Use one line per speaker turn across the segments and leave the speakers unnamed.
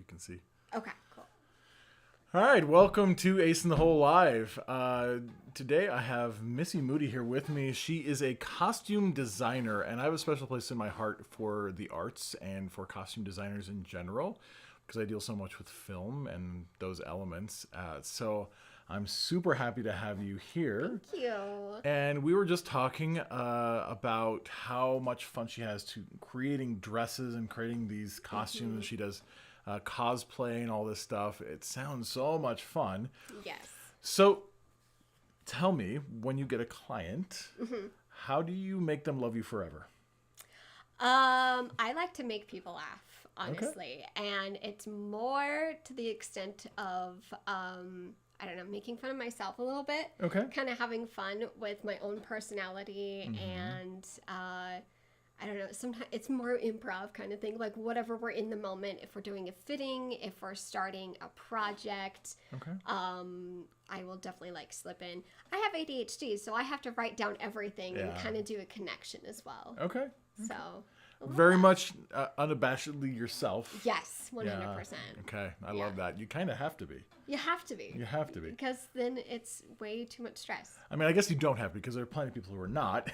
can see.
Okay, cool.
All right, welcome to Ace in the Hole Live. Today I have Missy Moody here with me. She is a costume designer, and I have a special place in my heart for the arts and for costume designers in general, because I deal so much with film and those elements. So I'm super happy to have you here.
Thank you.
And we were just talking about how much fun she has to creating dresses and creating these costumes. She does cosplay and all this stuff. It sounds so much fun.
Yes.
So tell me, when you get a client, how do you make them love you forever?
I like to make people laugh, honestly. And it's more to the extent of, I don't know, making fun of myself a little bit.
Okay.
Kind of having fun with my own personality and, I don't know, sometimes it's more improv kind of thing, like whatever we're in the moment. If we're doing a fitting, if we're starting a project, I will definitely like slip in. I have ADHD, so I have to write down everything and kind of do a connection as well.
Okay.
So
Very much unabashedly yourself.
yes, 100%.
Yeah. Okay. I love that. You kind of have to be.
You have to be.
You have to be.
Because then it's way too much stress.
I mean, I guess you don't have to, because there are plenty of people who are not.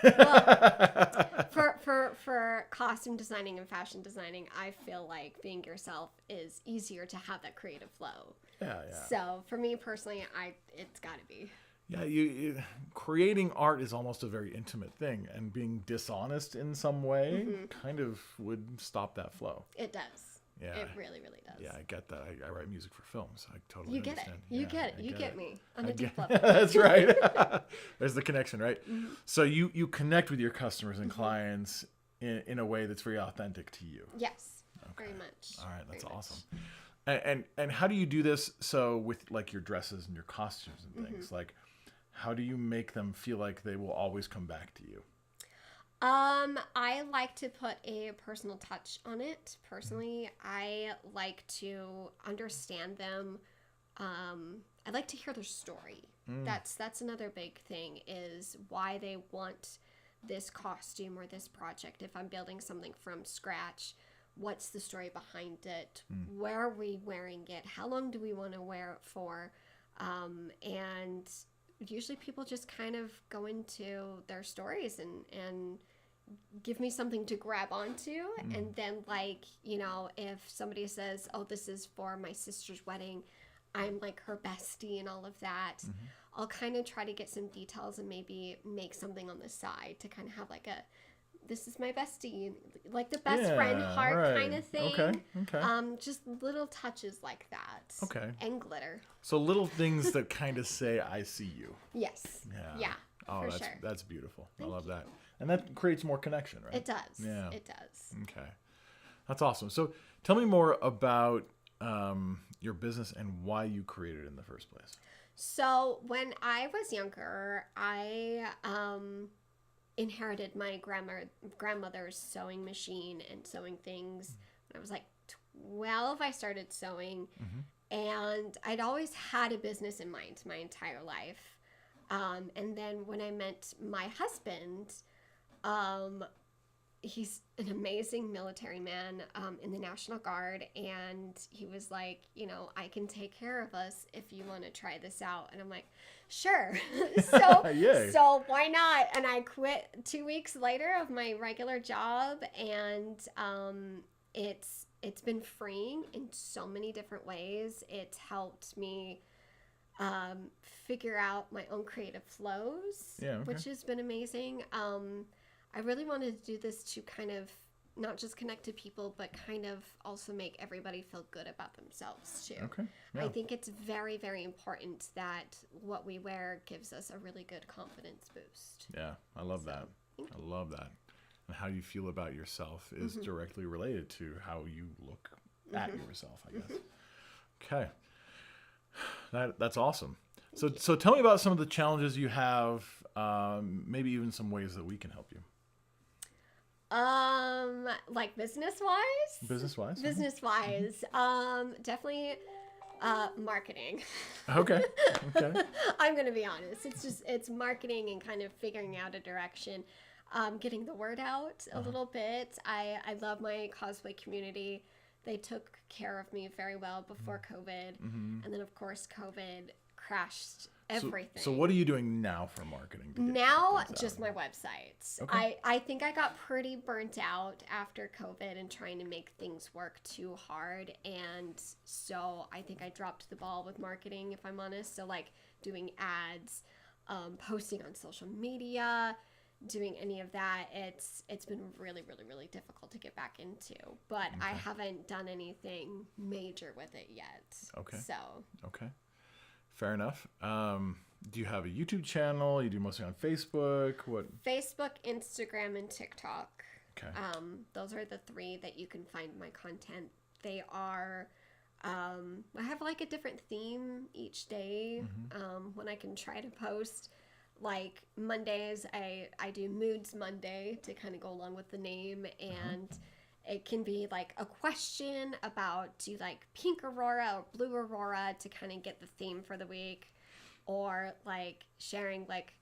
For costume designing and fashion designing, I feel like being yourself is easier to have that creative flow.
Yeah.
So for me personally, it's got to be.
Yeah, you creating art is almost a very intimate thing, and being dishonest in some way kind of would stop that flow.
It does.
Yeah.
It really, really does.
Yeah, I get that. I write music for films. I totally
You get
understand.
it. You
Yeah,
get it.
I
You get
it.
me on
I
a deep
get-
level.
That's right. There's the connection, right? So you connect with your customers and clients in a way that's very authentic to you.
Yes, very much.
All right, that's
Very much.
awesome. And how do you do this? So with like your dresses and your costumes and things, like how do you make them feel like they will always come back to you?
I like to put a personal touch on it. Personally, I like to understand them. I like to hear their story. That's another big thing, is why they want this costume or this project. If I'm building something from scratch, what's the story behind it? Where are we wearing it? How long do we want to wear it for? And usually people just kind of go into their stories and give me something to grab onto. And then, like, you know, if somebody says, oh, this is for my sister's wedding, I'm like her bestie and all of that, I'll kind of try to get some details and maybe make something on the side to kind of have like this is my bestie, like the best friend heart kind of thing.
Okay.
Just little touches like that.
Okay.
And glitter.
So little things that kind of say, I see you.
Yes. Yeah.
Oh,
for
that's
sure.
that's beautiful. I love that. And that creates more connection, right?
It does.
Yeah.
It does.
Okay. That's awesome. So tell me more about your business and why you created it in the first place.
So when I was younger, I inherited my grandmother's sewing machine and sewing things. When I was like 12, I started sewing, and I'd always had a business in mind my entire life. And then when I met my husband, he's an amazing military man in the National Guard, and he was like, you know, I can take care of us if you want to try this out. And I'm like, sure. So why not? And I quit 2 weeks later of my regular job, and it's been freeing in so many different ways. It's helped me figure out my own creative flows, which has been amazing. I really wanted to do this to kind of not just connect to people, but kind of also make everybody feel good about themselves too.
Okay. Yeah.
I think it's very, very important that what we wear gives us a really good confidence boost.
Yeah, I love that. I love that. And how you feel about yourself is directly related to how you look at yourself, I guess. Okay. That's awesome. So tell me about some of the challenges you have, maybe even some ways that we can help you.
Like business-wise?
Business-wise?
Business-wise. Definitely marketing.
Okay.
I'm going to be honest. It's marketing and kind of figuring out a direction. Getting the word out a little bit. I love my cosplay community. They took care of me very well before COVID. And then, of course, COVID crashed everything.
So what are you doing now for marketing?
Now, just my websites.
Okay.
I think I got pretty burnt out after COVID and trying to make things work too hard. And so I think I dropped the ball with marketing, if I'm honest. So like doing ads, posting on social media, doing any of that, it's been really, really, really difficult to get back into. But I haven't done anything major with it yet.
Okay.
So.
Okay. Fair enough. Do you have a YouTube channel? You do mostly on Facebook? What?
Facebook, Instagram, and TikTok.
Okay.
Those are the 3 that you can find my content. They are, I have like a different theme each day when I can try to post. Like Mondays, I do Moods Monday to kind of go along with the name, and it can be like a question about do you like pink aurora or blue aurora to kind of get the theme for the week, or like sharing like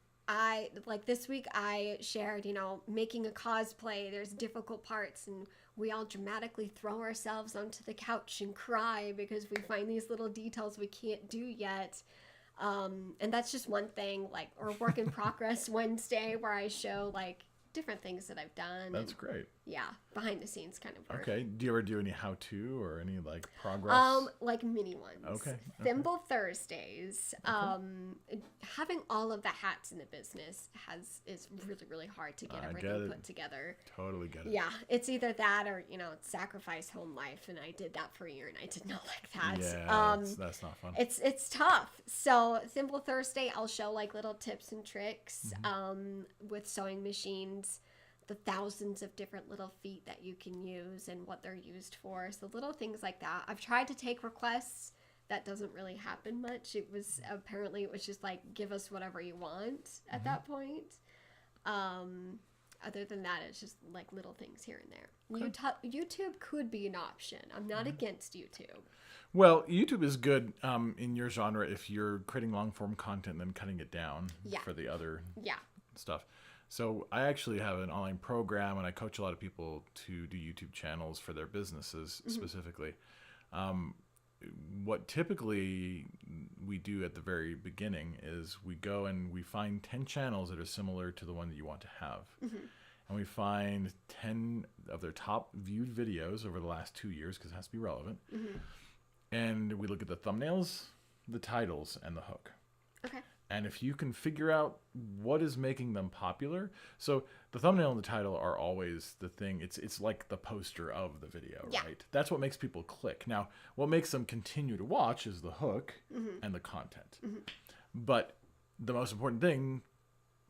this week I shared, making a cosplay. There's difficult parts and we all dramatically throw ourselves onto the couch and cry because we find these little details we can't do yet. And that's just one thing, or work in progress Wednesday, where I show like different things that I've done.
That's great.
Yeah, behind the sines kind of work.
Okay. Do you ever do any how-to or any like progress?
Like mini ones.
Okay.
Thimble Thursdays. Having all of the hats in the business is really, really hard to get everything put together.
Totally get it.
Yeah, it's either that or sacrifice home life, and I did that for a year, and I did not like that.
Yeah, that's not fun.
It's tough. So Thimble Thursday, I'll show like little tips and tricks with sewing machines. The thousands of different little feet that you can use and what they're used for. So little things like that. I've tried to take requests. That doesn't really happen much. It was just like, give us whatever you want at that point. Other than that, it's just like little things here and there. Okay. YouTube could be an option. I'm not against YouTube.
Well, YouTube is good in your genre if you're creating long form content and then cutting it down for the other stuff. So I actually have an online program, and I coach a lot of people to do YouTube channels for their businesses specifically. What typically we do at the very beginning is we go and we find 10 channels that are similar to the one that you want to have. And we find 10 of their top viewed videos over the last 2 years, because it has to be relevant. And we look at the thumbnails, the titles, and the hook.
Okay.
And if you can figure out what is making them popular, so the thumbnail and the title are always the thing. It's like the poster of the video, right? That's what makes people click. Now, what makes them continue to watch is the hook and the content. But the most important thing,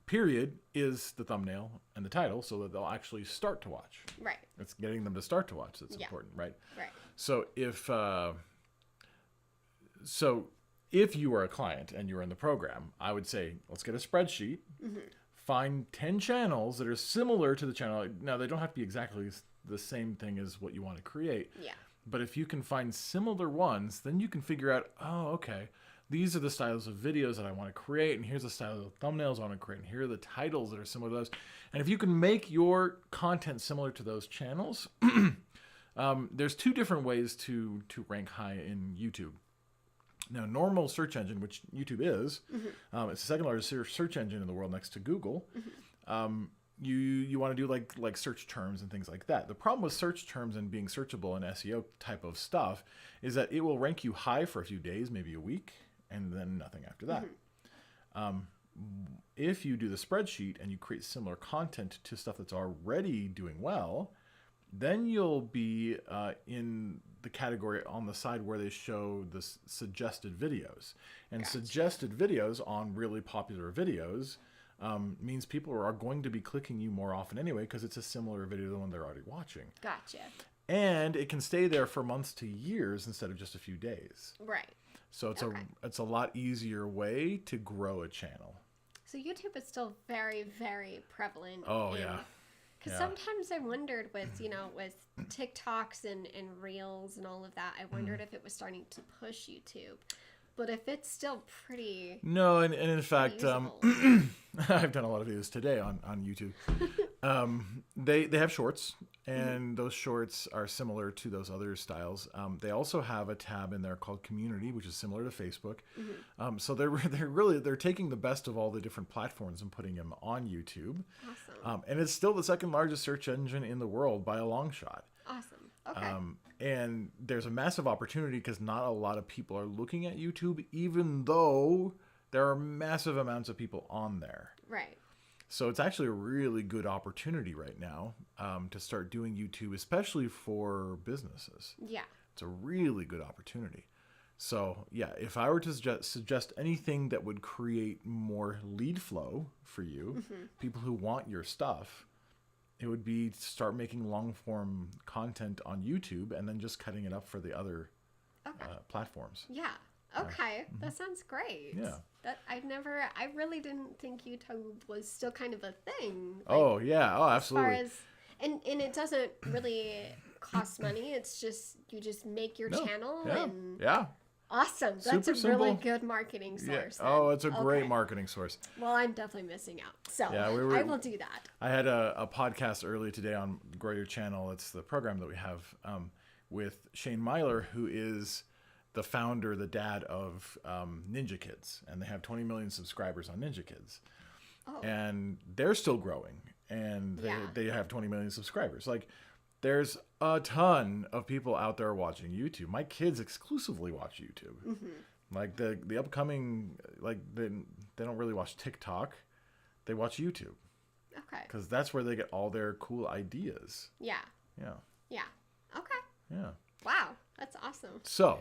period, is the thumbnail and the title, so that they'll actually start to watch.
Right.
It's getting them to start to watch that's important, right?
Right.
So if you were a client and you were in the program, I would say, let's get a spreadsheet, find 10 channels that are similar to the channel. Now, they don't have to be exactly the same thing as what you want to create. Yeah. But if you can find similar ones, then you can figure out, oh, okay, these are the styles of videos that I want to create, and here's the style of thumbnails I want to create, and here are the titles that are similar to those. And if you can make your content similar to those channels, there's 2 different ways to rank high in YouTube. Now, normal search engine, which YouTube is, it's the second largest search engine in the world next to Google. You want to do like search terms and things like that. The problem with search terms and being searchable and SEO type of stuff is that it will rank you high for a few days, maybe a week, and then nothing after that. If you do the spreadsheet and you create similar content to stuff that's already doing well, then you'll be in the category on the side where they show the suggested videos. And suggested videos on really popular videos means people are going to be clicking you more often anyway, because it's a similar video to the one they're already watching.
Gotcha.
And it can stay there for months to years instead of just a few days.
Right.
So it's a lot easier way to grow a channel.
So YouTube is still very, very prevalent.
Oh, yeah.
Because sometimes I wondered with TikToks and Reels and all of that, I wondered if it was starting to push YouTube. But if it's still pretty...
No, and in fact, I've done a lot of videos today on YouTube. They have shorts, and those shorts are similar to those other styles. They also have a tab in there called Community, which is similar to Facebook. So they're taking the best of all the different platforms and putting them on YouTube.
Awesome.
And it's still the second largest search engine in the world by a long shot.
Awesome. Okay.
And there's a massive opportunity because not a lot of people are looking at YouTube, even though there are massive amounts of people on there.
Right.
So it's actually a really good opportunity right now to start doing YouTube, especially for businesses.
Yeah.
It's a really good opportunity. So yeah, if I were to suggest anything that would create more lead flow for you, people who want your stuff, it would be to start making long form content on YouTube and then just cutting it up for the other platforms.
Yeah. Okay, that sounds great.
Yeah.
I really didn't think YouTube was still kind of a thing.
Absolutely.
As far as, and it doesn't really cost money. It's just, you just make your channel and.
Yeah.
Awesome. That's
Super
a
simple.
really good marketing source.
Yeah. Oh, it's a great marketing source.
Well, I'm definitely missing out. So I will do that.
I had a podcast earlier today on Grow Your Channel. It's the program that we have with Shane Myler, who is the founder, the dad of Ninja Kids. And they have 20 million subscribers on Ninja Kids.
Oh.
And they're still growing. And they have 20 million subscribers. Like, there's a ton of people out there watching YouTube. My kids exclusively watch YouTube. Like the upcoming, like they don't really watch TikTok. They watch YouTube.
Okay.
Because that's where they get all their cool ideas.
Yeah.
Yeah.
Yeah. Okay.
Yeah.
Wow. That's awesome.
So,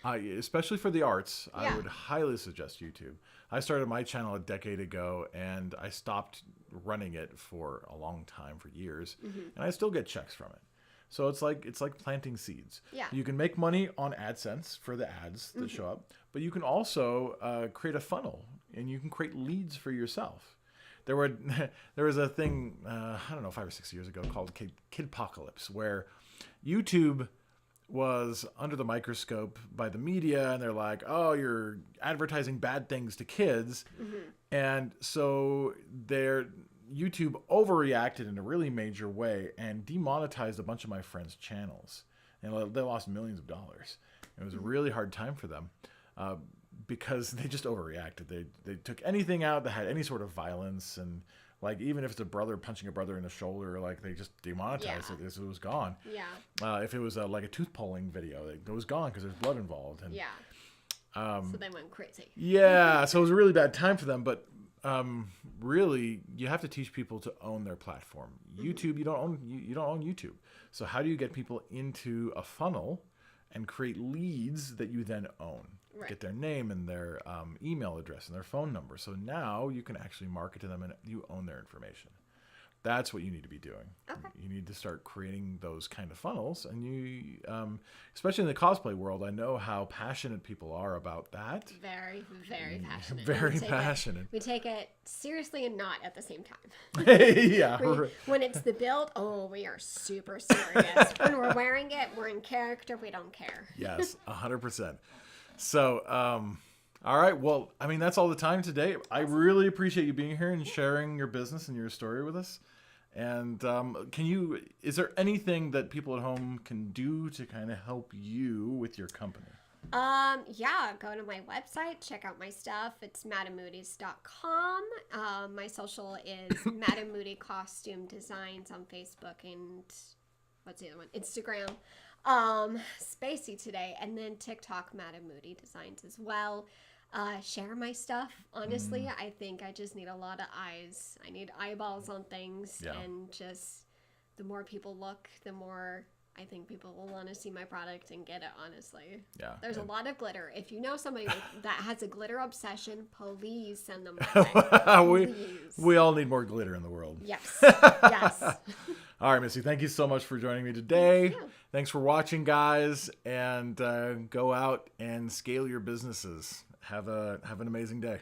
especially for the arts, I would highly suggest YouTube. I started my channel a decade ago, and I stopped running it for a long time, for years, and I still get checks from it. So it's like planting seeds.
Yeah.
You can make money on AdSense for the ads that show up, but you can also create a funnel, and you can create leads for yourself. There was a thing I don't know, 5 or 6 years ago called Kidpocalypse, where YouTube was under the microscope by the media, and they're like, oh, you're advertising bad things to kids. And so YouTube overreacted in a really major way and demonetized a bunch of my friends' channels, and they lost millions of dollars. It was a really hard time for them because they just overreacted. They took anything out that had any sort of violence, and like, even if it's a brother punching a brother in the shoulder, like, they just demonetized it. It was gone.
Yeah.
If it was like a tooth pulling video, it was gone because there's blood involved. And,
so they went crazy.
Yeah. So it was a really bad time for them. But really, you have to teach people to own their platform. YouTube, you don't own YouTube. So how do you get people into a funnel and create leads that you then own?
Right.
Get their name and their email address and their phone number. So now you can actually market to them and you own their information. That's what you need to be doing.
Okay.
You need to start creating those kind of funnels. And you, especially in the cosplay world, I know how passionate people are about that.
Very, very passionate.
Very passionate.
We take it seriously and not at the same time.
Yeah.
When it's the build, we are super serious. When we're wearing it, we're in character. We don't care.
Yes, 100%. So, all right. Well, I mean, that's all the time today. I really appreciate you being here and sharing your business and your story with us. And is there anything that people at home can do to kind of help you with your company?
Yeah, go to my website, check out my stuff. It's madamoodies.com. My social is Madam Moody Costume Designs on Facebook and what's the other one? Instagram. Spacey today, and then TikTok, Madam Moody Designs as well. Share my stuff. Honestly, I think I just need a lot of eyes. I need eyeballs on things, and just the more people look, the more I think people will want to see my product and get it. Honestly, there's a lot of glitter. If you know somebody that has a glitter obsession, please send them my way.
We all need more glitter in the world.
Yes. Yes.
All right, Missy, thank you so much for joining me today. Thanks for watching, guys, and go out and scale your businesses. Have an amazing day.